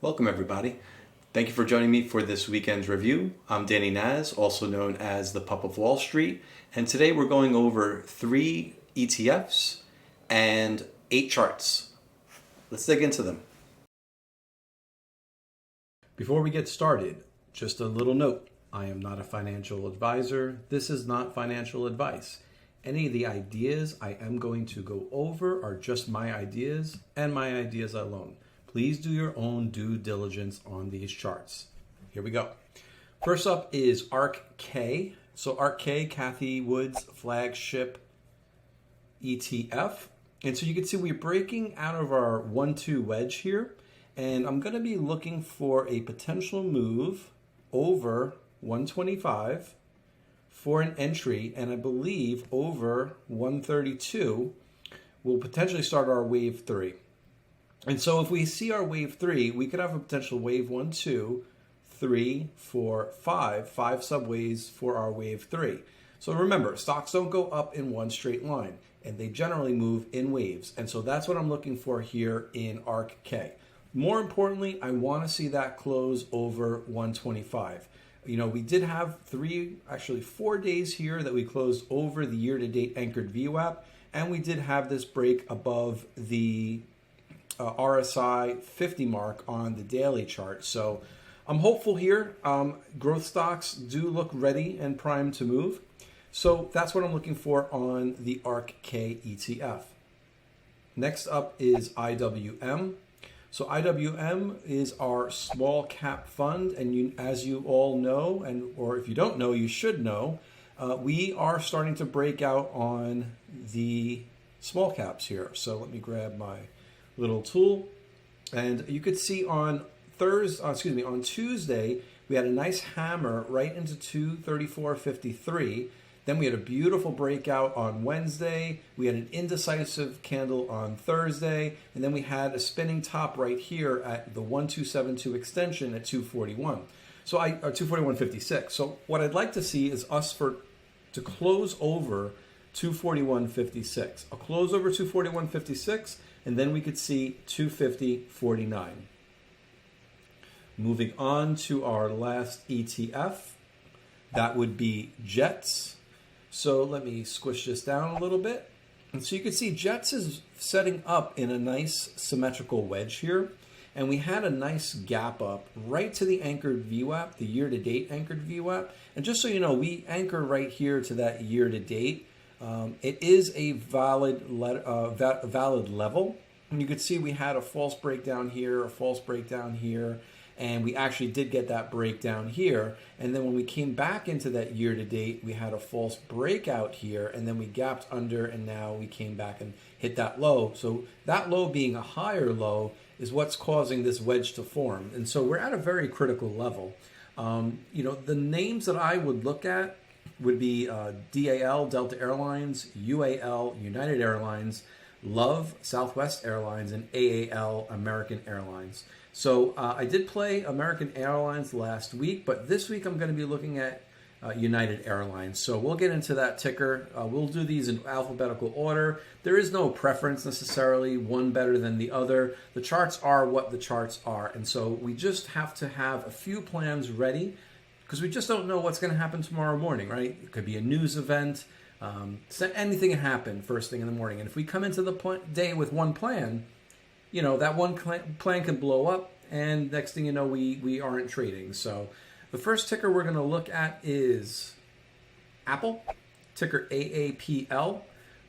Welcome everybody. Thank you for joining me for this weekend's review. I'm Danny Naz, also known as the Pup of Wall Street, and today we're going over 3 ETFs and 8 charts. Let's dig into them. Before we get started, just a little note. I am not a financial advisor. This is not financial advice. Any of the ideas I am going to go over are just my ideas and my ideas alone. Please do your own due diligence on these charts. Here we go. First up is ARKK. So ARKK, Cathie Wood's flagship ETF. And so you can see we're breaking out of our 1-2 wedge here. And I'm going to be looking for a potential move over 125 for an entry. And I believe over 132 will potentially start our wave 3. And so if we see our wave 3, we could have a potential wave 1, 2, 3, 4, 5 subways for our wave 3. So remember, stocks don't go up in one straight line, and they generally move in waves. And so that's what I'm looking for here in ARKK. More importantly, I want to see that close over 125. You know, we did have 4 days here that we closed over the year-to-date anchored VWAP, and we did have this break above the RSI 50 mark on the daily chart. So I'm hopeful here. Growth stocks do look ready and primed to move. So that's what I'm looking for on the ARKK ETF. Next up is IWM. So IWM is our small cap fund, and as you all know, or if you don't know, you should know, we are starting to break out on the small caps here. So let me grab my little tool, and you could see on Tuesday we had a nice hammer right into 234.53. Then we had a beautiful breakout on Wednesday. We had an indecisive candle on Thursday, and then we had a spinning top right here at the 1272 extension at 241. So 241.56. So what I'd like to see is us to close over 241.56. I'll close over 241.56. And then we could see 250.49. Moving on to our last ETF, that would be JETS. So let me squish this down a little bit. And so you can see JETS is setting up in a nice symmetrical wedge here. And we had a nice gap up right to the anchored VWAP, the year-to-date anchored VWAP. And just so you know, we anchor right here to that year-to-date. It is a valid level. And you could see we had a false breakdown here, a false breakdown here, and we actually did get that breakdown here. And then when we came back into that year-to-date, we had a false breakout here, and then we gapped under, and now we came back and hit that low. So that low being a higher low is what's causing this wedge to form. And so we're at a very critical level. You know, the names that I would look at would be DAL, Delta Airlines, UAL, United Airlines, Love, Southwest Airlines, and AAL, American Airlines. So I did play American Airlines last week, but this week I'm going to be looking at United Airlines. So we'll get into that ticker. We'll do these in alphabetical order. There is no preference necessarily, one better than the other. The charts are what the charts are, and so we just have to have a few plans ready, because we just don't know what's going to happen tomorrow morning, right? It could be a news event. Anything can happen first thing in the morning. And if we come into the day with one plan, you know, that one plan can blow up, and next thing you know, we aren't trading. So the first ticker we're going to look at is Apple, ticker AAPL.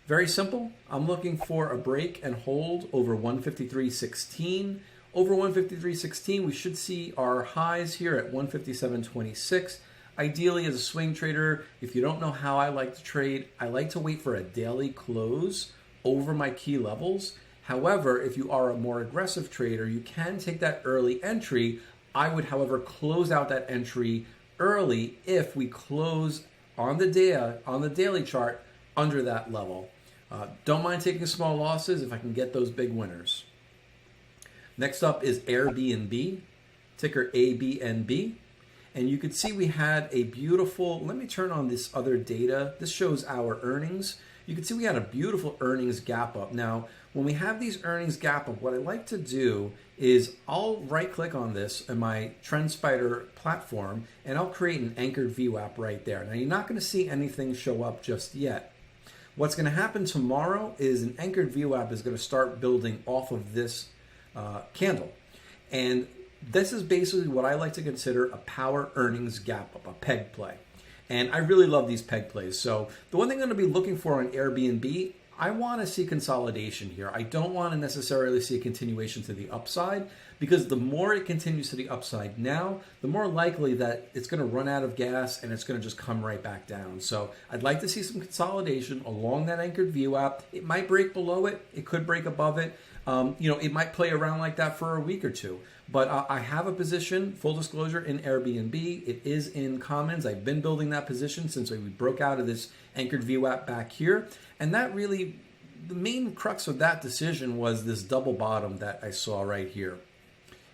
Very simple. I'm looking for a break and hold over 153.16. Over 153.16, we should see our highs here at 157.26. Ideally, as a swing trader, if you don't know how I like to trade, I like to wait for a daily close over my key levels. However, if you are a more aggressive trader, you can take that early entry. I would, however, close out that entry early if we close on the daily chart under that level. Don't mind taking small losses if I can get those big winners. Next up is Airbnb, ticker ABNB. And you could see we had a beautiful, let me turn on this other data. This shows our earnings. you can see we had a beautiful earnings gap up. Now, when we have these earnings gap up, what I like to do is I'll right click on this in my TrendSpider platform and I'll create an anchored VWAP right there. Now, you're not going to see anything show up just yet. What's going to happen tomorrow is an anchored VWAP is going to start building off of this candle. And this is basically what I like to consider a power earnings gap up, a peg play. And I really love these peg plays. So the one thing I'm going to be looking for on Airbnb, I want to see consolidation here. I don't want to necessarily see a continuation to the upside, because the more it continues to the upside now, the more likely that it's going to run out of gas and it's going to just come right back down. So I'd like to see some consolidation along that anchored VWAP. It might break below it. It could break above it. It might play around like that for a week or two. But I have a position, full disclosure, in Airbnb. It is in Commons. I've been building that position since we broke out of this anchored VWAP back here. And that really, the main crux of that decision was this double bottom that I saw right here.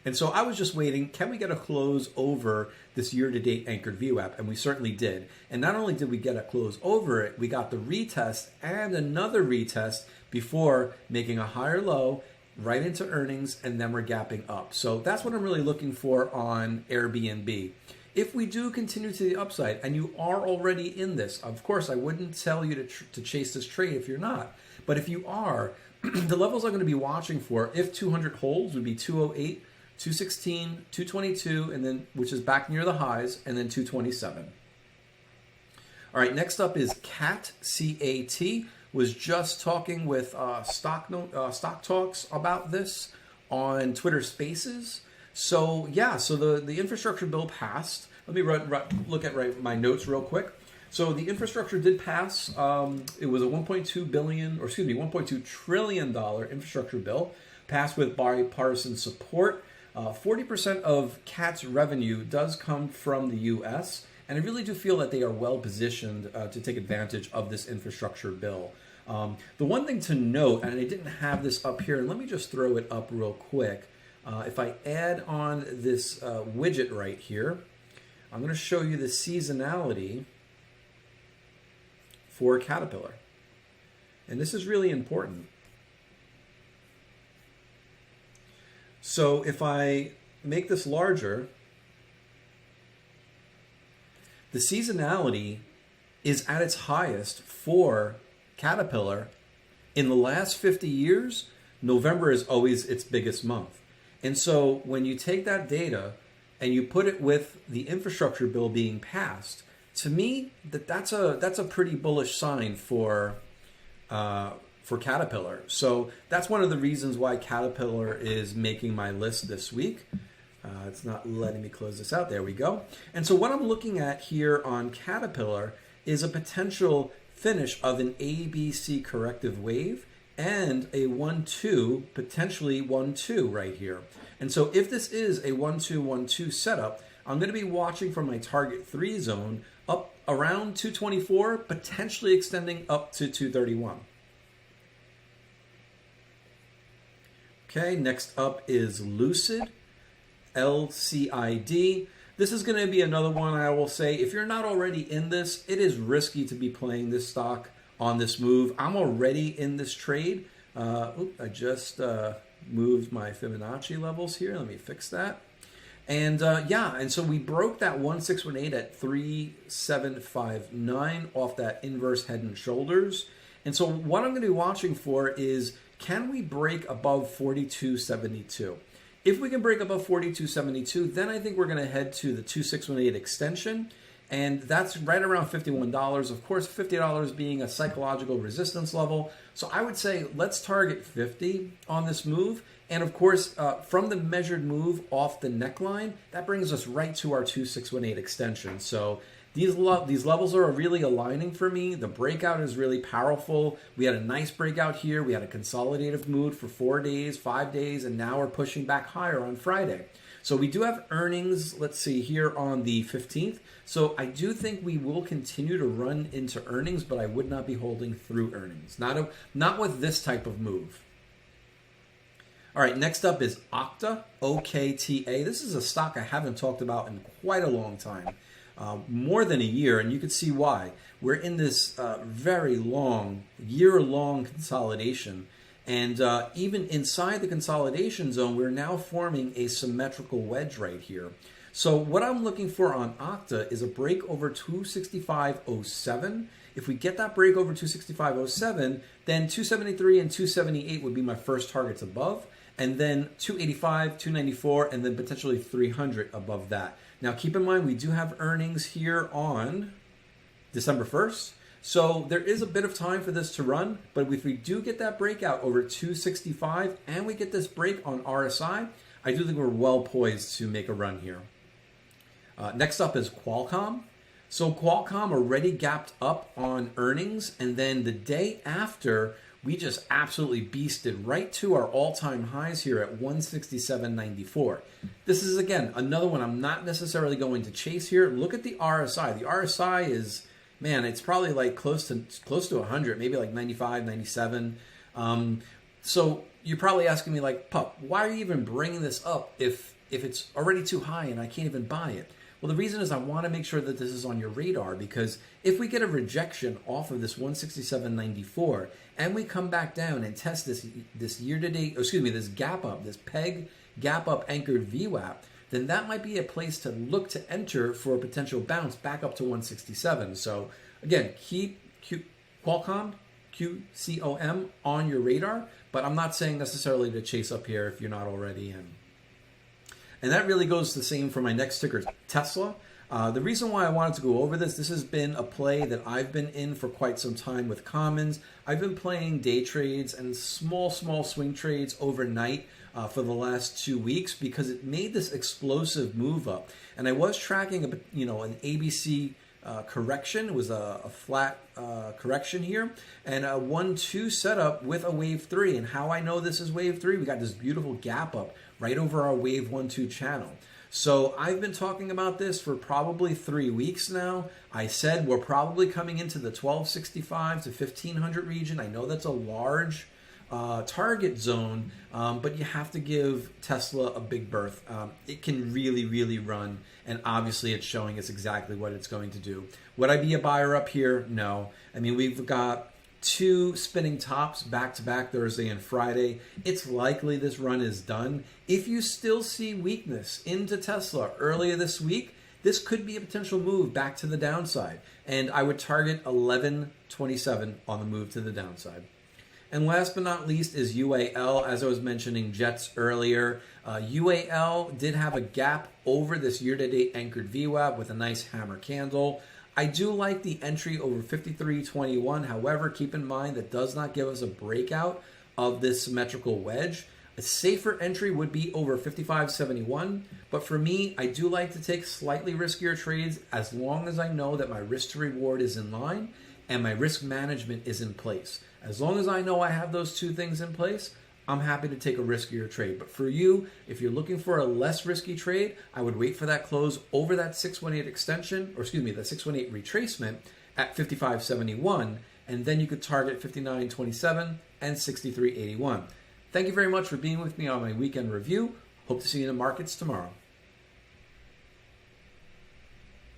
And so I was just waiting, can we get a close over this year-to-date anchored VWAP? And we certainly did. And not only did we get a close over it, we got the retest and another retest before making a higher low right into earnings, and then we're gapping up. So that's what I'm really looking for on Airbnb. If we do continue to the upside, and you are already in this, of course, I wouldn't tell you to chase this trade if you're not. But if you are, the levels I'm going to be watching for, if 200 holds, would be 208, 216, 222, and then, which is back near the highs, and then 227. All right, next up is CAT, C-A-T. Was just talking with Stock Talks about this on Twitter Spaces. So yeah, so the infrastructure bill passed. Let me look at my notes real quick. So the infrastructure did pass. It was a $1.2 trillion infrastructure bill, passed with bipartisan support. 40% of CAT's revenue does come from the U.S., and I really do feel that they are well positioned to take advantage of this infrastructure bill. The one thing to note, and I didn't have this up here, and let me just throw it up real quick. If I add on this widget right here, I'm going to show you the seasonality for Caterpillar. And this is really important. So if I make this larger, the seasonality is at its highest for Caterpillar. In the last 50 years, November is always its biggest month. And so when you take that data and you put it with the infrastructure bill being passed, to me, that's a pretty bullish sign for Caterpillar. So that's one of the reasons why Caterpillar is making my list this week. It's not letting me close this out. There we go. And so what I'm looking at here on Caterpillar is a potential finish of an ABC corrective wave and a 1-2, potentially 1-2 right here. And so if this is a 1-2-1-2 setup, I'm going to be watching for my target 3 zone up around 224, potentially extending up to 231. Okay, next up is Lucid, LCID. This is going to be another one I will say, if you're not already in this, it is risky to be playing this stock on this move. I'm already in this trade. I just moved my Fibonacci levels here. Let me fix that. And and so we broke that 1618 at 3759 off that inverse head and shoulders. And so what I'm going to be watching for is, can we break above 42.72? If we can break above 42.72, then I think we're going to head to the 2618 extension. And that's right around $51. Of course, $50 being a psychological resistance level. So I would say let's target 50 on this move. And of course, from the measured move off the neckline, that brings us right to our 2618 extension. So these levels are really aligning for me. The breakout is really powerful. We had a nice breakout here. We had a consolidative move for 4 days, 5 days, and now we're pushing back higher on Friday. So we do have earnings, let's see, here on the 15th. So I do think we will continue to run into earnings, but I would not be holding through earnings. Not with this type of move. All right, next up is OKTA, OKTA. This is a stock I haven't talked about in quite a long time. more than a year, and you can see why. We're in this very long, year-long consolidation, and even inside the consolidation zone, we're now forming a symmetrical wedge right here. So what I'm looking for on OKTA is a break over 265.07. If we get that break over 265.07, then 273 and 278 would be my first targets above, and then 285, 294, and then potentially 300 above that. Now keep in mind, we do have earnings here on December 1st. So there is a bit of time for this to run, but if we do get that breakout over 265 and we get this break on RSI, I do think we're well poised to make a run here. Next up is Qualcomm. So Qualcomm already gapped up on earnings, and then the day after, we just absolutely beasted right to our all-time highs here at 167.94. This is, again, another one I'm not necessarily going to chase here. Look at the RSI. The RSI is, man, it's probably like close to 100, maybe like 95, 97. So you're probably asking me like, Pup, why are you even bringing this up if it's already too high and I can't even buy it? Well, the reason is I want to make sure that this is on your radar, because if we get a rejection off of this 167.94 and we come back down and test this year-to-date, this gap up, this peg gap up anchored VWAP, then that might be a place to look to enter for a potential bounce back up to 167. So again, keep Qualcomm, QCOM on your radar, but I'm not saying necessarily to chase up here if you're not already in. And that really goes the same for my next ticker, Tesla. The reason why I wanted to go over this has been a play that I've been in for quite some time with commons. I've been playing day trades and small swing trades overnight for the last 2 weeks because it made this explosive move up. And I was tracking an ABC correction. It was a flat correction here, and a 1-2 setup with a wave 3. And how I know this is wave 3, we got this beautiful gap up right over our wave 1-2 channel. So I've been talking about this for probably 3 weeks now. I said we're probably coming into the 1265 to 1500 region. I know that's a large target zone, but you have to give Tesla a big berth. It can really run, and obviously it's showing us exactly what it's going to do. Would I be a buyer up here? No. I mean, we've got 2 spinning tops back-to-back Thursday and Friday. It's likely this run is done. If you still see weakness into Tesla earlier this week, this could be a potential move back to the downside, and I would target 1127 on the move to the downside. And last but not least is UAL. As I was mentioning Jets earlier, UAL did have a gap over this year-to-date anchored VWAP with a nice hammer candle. I do like the entry over 53.21. However, keep in mind that does not give us a breakout of this symmetrical wedge. A safer entry would be over 55.71. But for me, I do like to take slightly riskier trades as long as I know that my risk to reward is in line and my risk management is in place. As long as I know I have those 2 things in place, I'm happy to take a riskier trade. But for you, if you're looking for a less risky trade, I would wait for that close over that 618 extension, the 618 retracement at 55.71, and then you could target 59.27 and 63.81. Thank you very much for being with me on my weekend review. Hope to see you in the markets tomorrow.